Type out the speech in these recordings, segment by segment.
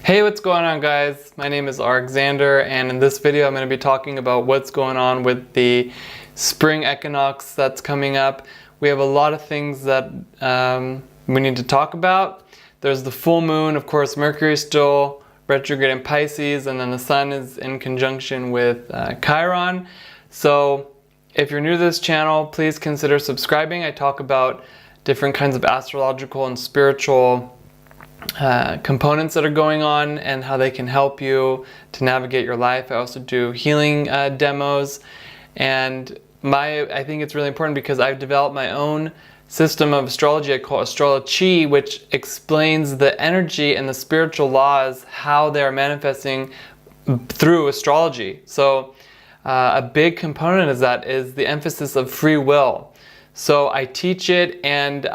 Hey, what's going on, guys? My name is Alexander, and in this video I'm going to be talking about what's going on with the spring equinox that's coming up. We have a lot of things that we need to talk about. There's the full moon, of course. Mercury is still retrograde in Pisces, and then the sun is in conjunction with Chiron. So if you're new to this channel, please consider subscribing. I talk about different kinds of astrological and spiritual components that are going on and how they can help you to navigate your life. I also do healing demos, and I think it's really important because I've developed my own system of astrology I call Astrolochi, which explains the energy and the spiritual laws, how they're manifesting through astrology. So a big component of that is the emphasis of free will. So I teach it, and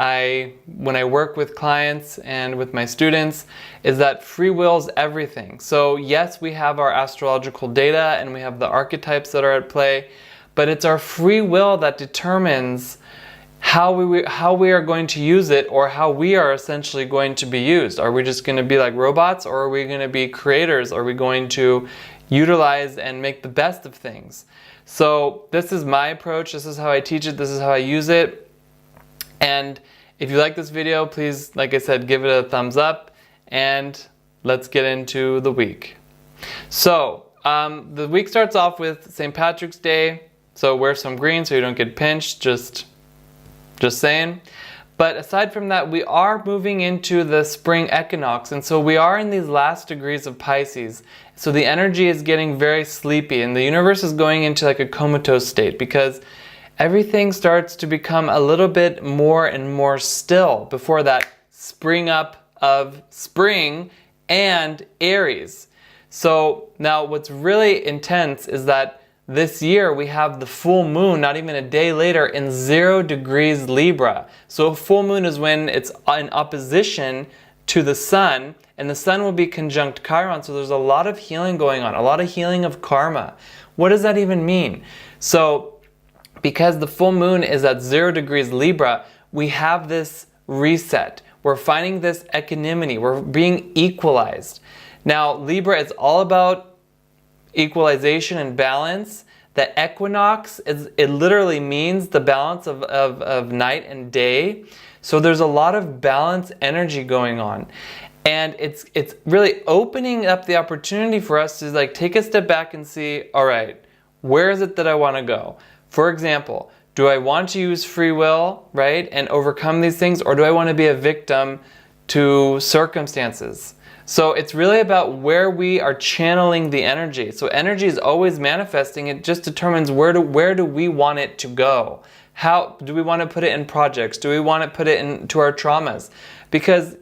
when I work with clients and with my students, is that free will is everything. So yes, we have our astrological data and we have the archetypes that are at play, but it's our free will that determines how we are going to use it, or how we are essentially going to be used. Are we just going to be like robots, or are we going to be creators? Are we going to utilize and make the best of things? So this is my approach, this is how I teach it, this is how I use it. And if you like this video, please, like I said, give it a thumbs up, and let's get into the week. So the week starts off with St. Patrick's Day, so wear some green so you don't get pinched, just saying. But aside from that, we are moving into the spring equinox, and so we are in these last degrees of Pisces. So the energy is getting very sleepy, and the universe is going into like a comatose state because everything starts to become a little bit more and more still before that spring up of spring and Aries. So now what's really intense is that this year we have the full moon not even a day later in 0 degrees Libra. So a full moon is when it's in opposition to the sun, and the sun will be conjunct Chiron. So there's a lot of healing going on, a lot of healing of karma. What does that even mean? So because the full moon is at 0 degrees Libra, we have this reset. We're finding this equanimity. We're being equalized. Now Libra is all about equalization and balance. The equinox, it literally means the balance of night and day. So there's a lot of balance energy going on. And it's really opening up the opportunity for us to like take a step back and see, all right, where is it that I want to go? For example, do I want to use free will, right, and overcome these things, or do I want to be a victim to circumstances? So it's really about where we are channeling the energy. So energy is always manifesting. It just determines where do we want it to go? How do we want to put it in projects? Do we want to put it into our traumas? Because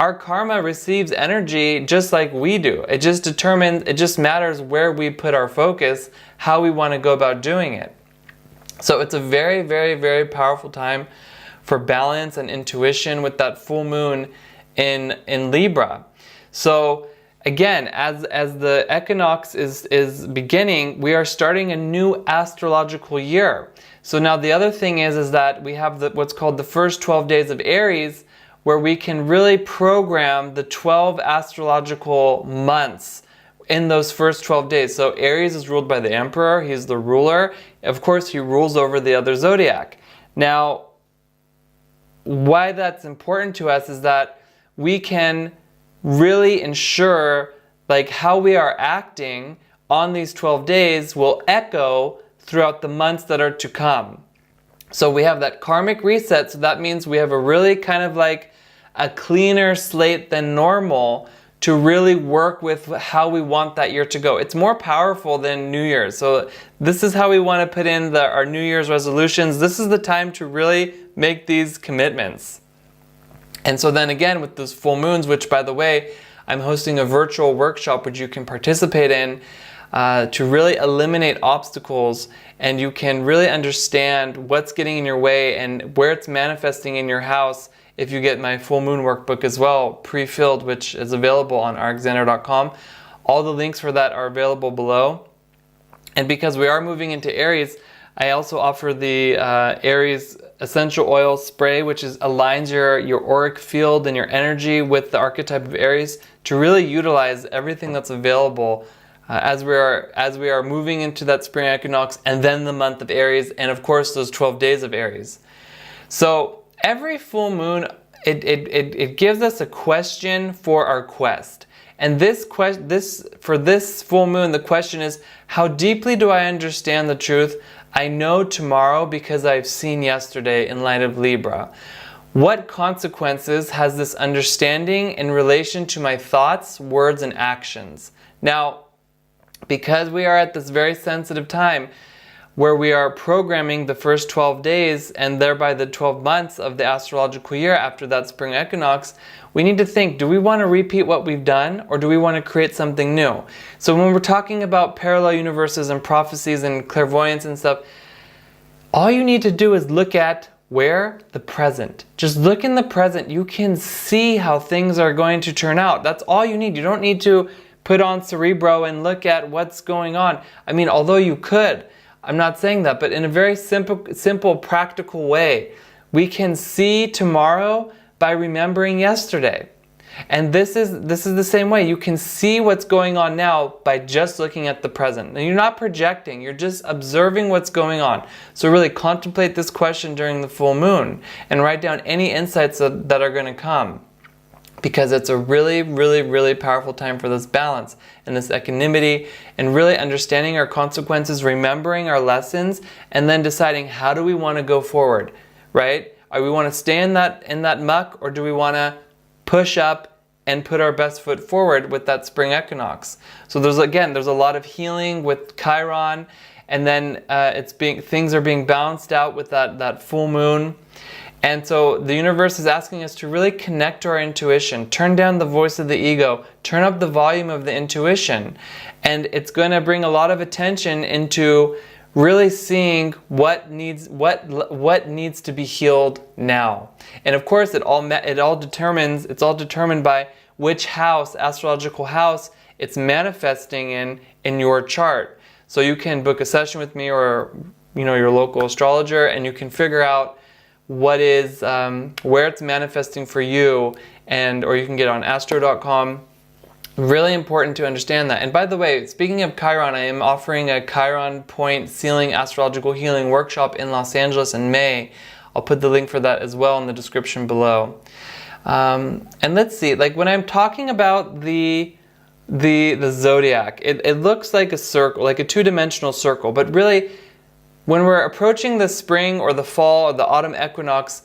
our karma receives energy just like we do. It just matters where we put our focus, how we want to go about doing it. So it's a very, very, very powerful time for balance and intuition with that full moon in Libra. So again, as the equinox is beginning, we are starting a new astrological year. So now the other thing is that we have what's called the first 12 days of Aries, where we can really program the 12 astrological months in those first 12 days. So Aries is ruled by the emperor, he's the ruler. Of course, he rules over the other zodiac. Now, why that's important to us is that we can really ensure like how we are acting on these 12 days will echo throughout the months that are to come. So we have that karmic reset, so that means we have a really kind of like a cleaner slate than normal to really work with how we want that year to go. It's more powerful than New Year's. So this is how we want to put in our New Year's resolutions. This is the time to really make these commitments. And so then again with those full moons, which by the way, I'm hosting a virtual workshop which you can participate in to really eliminate obstacles, and you can really understand what's getting in your way and where it's manifesting in your house if you get my full moon workbook as well, pre-filled, which is available on alexander.com. All the links for that are available below. And because we are moving into Aries, I also offer the Aries essential oil spray, which aligns your auric field and your energy with the archetype of Aries to really utilize everything that's available as we are moving into that spring equinox, and then the month of Aries, and of course those 12 days of Aries. So every full moon, it gives us a question for our quest. And for this full moon, the question is, how deeply do I understand the truth I know tomorrow because I've seen yesterday in light of Libra? What consequences has this understanding in relation to my thoughts, words, and actions? Now, because we are at this very sensitive time where we are programming the first 12 days and thereby the 12 months of the astrological year after that spring equinox, we need to think, do we want to repeat what we've done, or do we want to create something new? So when we're talking about parallel universes and prophecies and clairvoyance and stuff, all you need to do is look at where? The present. Just look in the present. You can see how things are going to turn out. That's all you need. You don't need to put on Cerebro and look at what's going on. I mean, although you could, I'm not saying that, but in a very simple, practical way, we can see tomorrow by remembering yesterday. And this is the same way. You can see what's going on now by just looking at the present. And you're not projecting, you're just observing what's going on. So really contemplate this question during the full moon and write down any insights that are going to come. Because it's a really, really, really powerful time for this balance and this equanimity and really understanding our consequences, remembering our lessons, and then deciding how do we want to go forward, right? Do we want to stay in that muck, or do we want to push up and put our best foot forward with that spring equinox? So there's a lot of healing with Chiron, and then things are being balanced out with that full moon. And so the universe is asking us to really connect to our intuition, turn down the voice of the ego, turn up the volume of the intuition. And it's going to bring a lot of attention into really seeing what needs to be healed now. And of course, it's all determined by which house, astrological house, it's manifesting in your chart. So you can book a session with me or your local astrologer, and you can figure out what is where it's manifesting for you, or you can get on astro.com. Really important to understand that. And by the way, speaking of Chiron, I am offering a Chiron point sealing astrological healing workshop in Los Angeles in May. I'll put the link for that as well in the description below. And let's see, like when I'm talking about the zodiac, it looks like a circle, like a two-dimensional circle, but really when we're approaching the spring or the fall or the autumn equinox,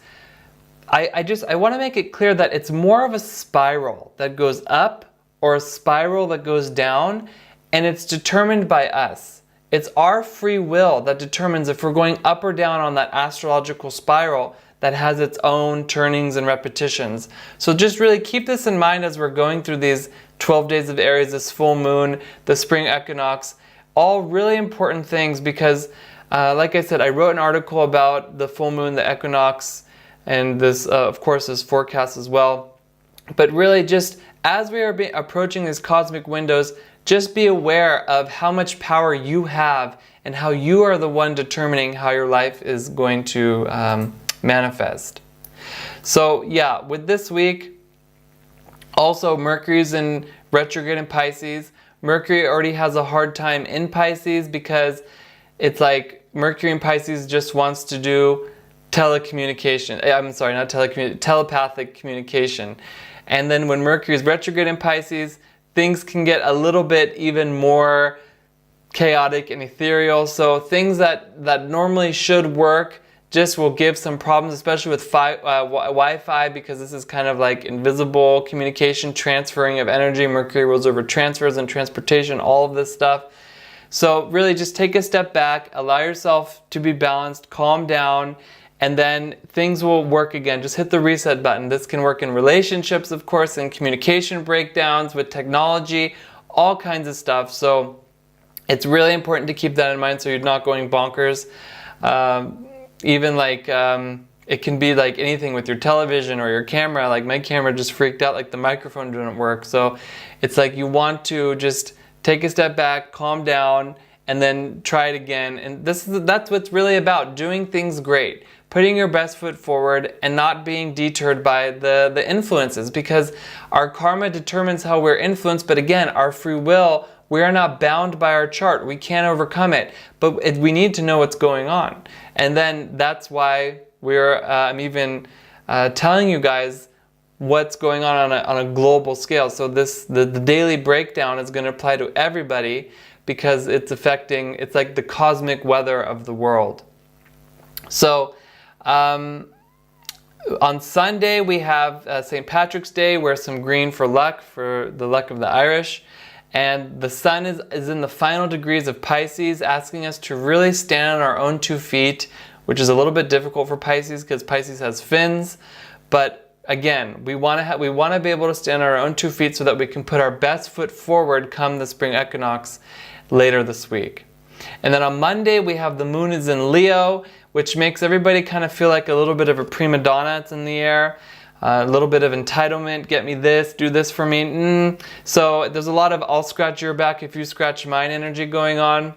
I want to make it clear that it's more of a spiral that goes up or a spiral that goes down, and it's determined by us. It's our free will that determines if we're going up or down on that astrological spiral that has its own turnings and repetitions. So just really keep this in mind as we're going through these 12 days of Aries, this full moon, the spring equinox, all really important things because like I said, I wrote an article about the full moon, the equinox, and this, of course, this forecast as well. But really just as we are approaching these cosmic windows, just be aware of how much power you have and how you are the one determining how your life is going to manifest. So yeah, with this week, also Mercury's in retrograde in Pisces. Mercury already has a hard time in Pisces because it's like Mercury in Pisces just wants to do telecommunication. I'm sorry, not telecommunication, telepathic communication. And then when Mercury is retrograde in Pisces, things can get a little bit even more chaotic and ethereal. So things that normally should work just will give some problems, especially with Wi-Fi, because this is kind of like invisible communication, transferring of energy. Mercury rules over transfers and transportation, all of this stuff. So really just take a step back, allow yourself to be balanced, calm down, and then things will work again. Just hit the reset button. This can work in relationships, of course, in communication breakdowns, with technology, all kinds of stuff. So it's really important to keep that in mind so you're not going bonkers. Even like, it can be like anything with your television or your camera. Like my camera just freaked out, like the microphone didn't work. So it's like you want to just take a step back, calm down, and then try it again. And that's what's really about, doing things great. putting your best foot forward and not being deterred by the influences, because our karma determines how we're influenced, but again, our free will, we are not bound by our chart. We can't overcome it, but we need to know what's going on. And then that's why I'm even telling you guys what's going on a global scale. So the daily breakdown is going to apply to everybody, because it's like the cosmic weather of the world. So on Sunday we have St. Patrick's Day. Wear some green for luck, for the luck of the Irish. And the sun is in the final degrees of Pisces, asking us to really stand on our own 2 feet, which is a little bit difficult for Pisces because Pisces has fins. But again, we want to be able to stand on our own 2 feet so that we can put our best foot forward come the spring equinox later this week. And then on Monday we have the moon is in Leo, which makes everybody kind of feel like a little bit of a prima donna. It's in the air. A little bit of entitlement, get me this, do this for me. So there's a lot of I'll scratch your back if you scratch mine energy going on.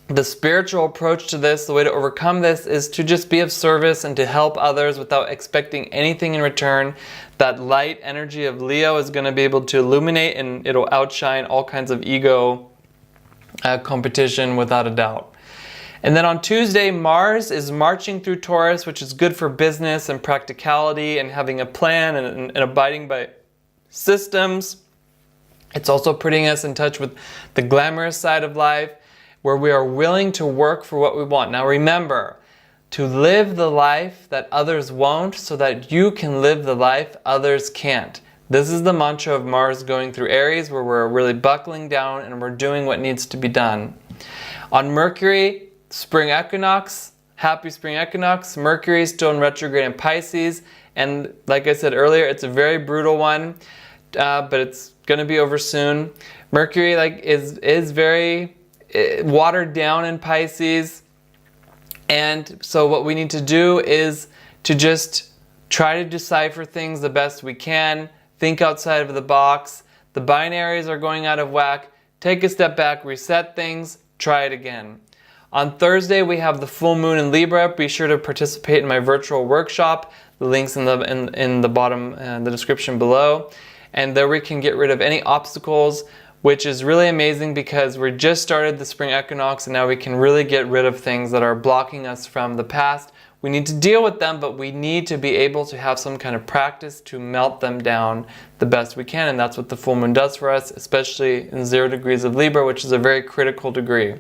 The spiritual approach to this, the way to overcome this, is to just be of service and to help others without expecting anything in return. That light energy of Leo is going to be able to illuminate, and it'll outshine all kinds of ego competition without a doubt. And then on Tuesday, Mars is marching through Taurus, which is good for business and practicality and having a plan and abiding by systems. It's also putting us in touch with the glamorous side of life, where we are willing to work for what we want. Now remember, to live the life that others won't so that you can live the life others can't. This is the mantra of Mars going through Aries, where we're really buckling down and we're doing what needs to be done. On Mercury, spring equinox, happy spring equinox. Mercury is still in retrograde in Pisces, and like I said earlier, it's a very brutal one, but it's going to be over soon. Mercury is very watered down in Pisces, and so what we need to do is to just try to decipher things the best we can, think outside of the box. The binaries are going out of whack. Take a step back, reset things, try it again. On Thursday, we have the full moon in Libra. Be sure to participate in my virtual workshop. The link's in the bottom, the description below. And there we can get rid of any obstacles, which is really amazing because we just started the spring equinox and now we can really get rid of things that are blocking us from the past. We need to deal with them, but we need to be able to have some kind of practice to melt them down the best we can. And that's what the full moon does for us, especially in 0 degrees of Libra, which is a very critical degree.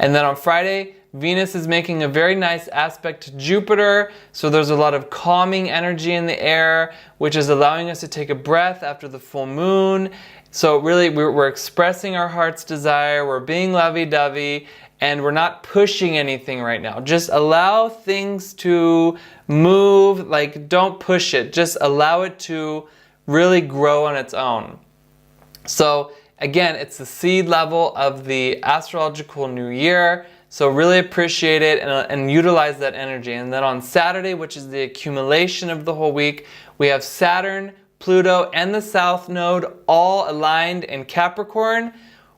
And then on Friday, Venus is making a very nice aspect to Jupiter, so there's a lot of calming energy in the air, which is allowing us to take a breath after the full moon. So really, we're expressing our heart's desire, we're being lovey-dovey, and we're not pushing anything right now. Just allow things to move, like don't push it, just allow it to really grow on its own. So again, it's the seed level of the astrological new year, so really appreciate it and utilize that energy. And then on Saturday, which is the accumulation of the whole week, we have Saturn, Pluto, and the South Node all aligned in Capricorn.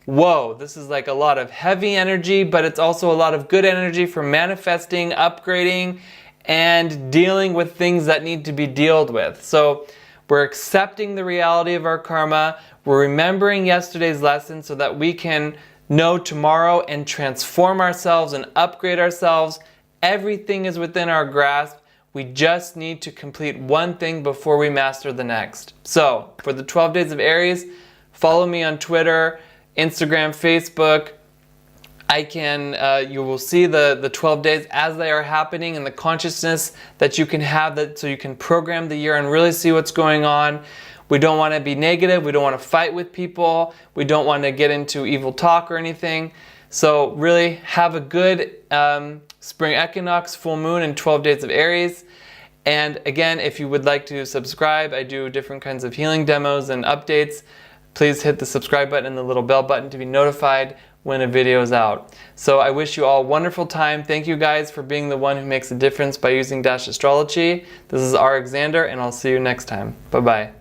Whoa, this is like a lot of heavy energy, but it's also a lot of good energy for manifesting, upgrading, and dealing with things that need to be dealt with. So we're accepting the reality of our karma. We're remembering yesterday's lesson so that we can know tomorrow and transform ourselves and upgrade ourselves. Everything is within our grasp. We just need to complete one thing before we master the next. So for the 12 days of Aries, follow me on Twitter, Instagram, Facebook. You will see the 12 days as they are happening and the consciousness that you can have, that so you can program the year and really see what's going on. We don't want to be negative. We don't want to fight with people. We don't want to get into evil talk or anything. So really have a good spring equinox, full moon, and 12 days of Aries. And again, if you would like to subscribe, I do different kinds of healing demos and updates. Please hit the subscribe button and the little bell button to be notified when a video is out. So I wish you all a wonderful time. Thank you guys for being the one who makes a difference by using Astrology. This is Alexander, and I'll see you next time. Bye-bye.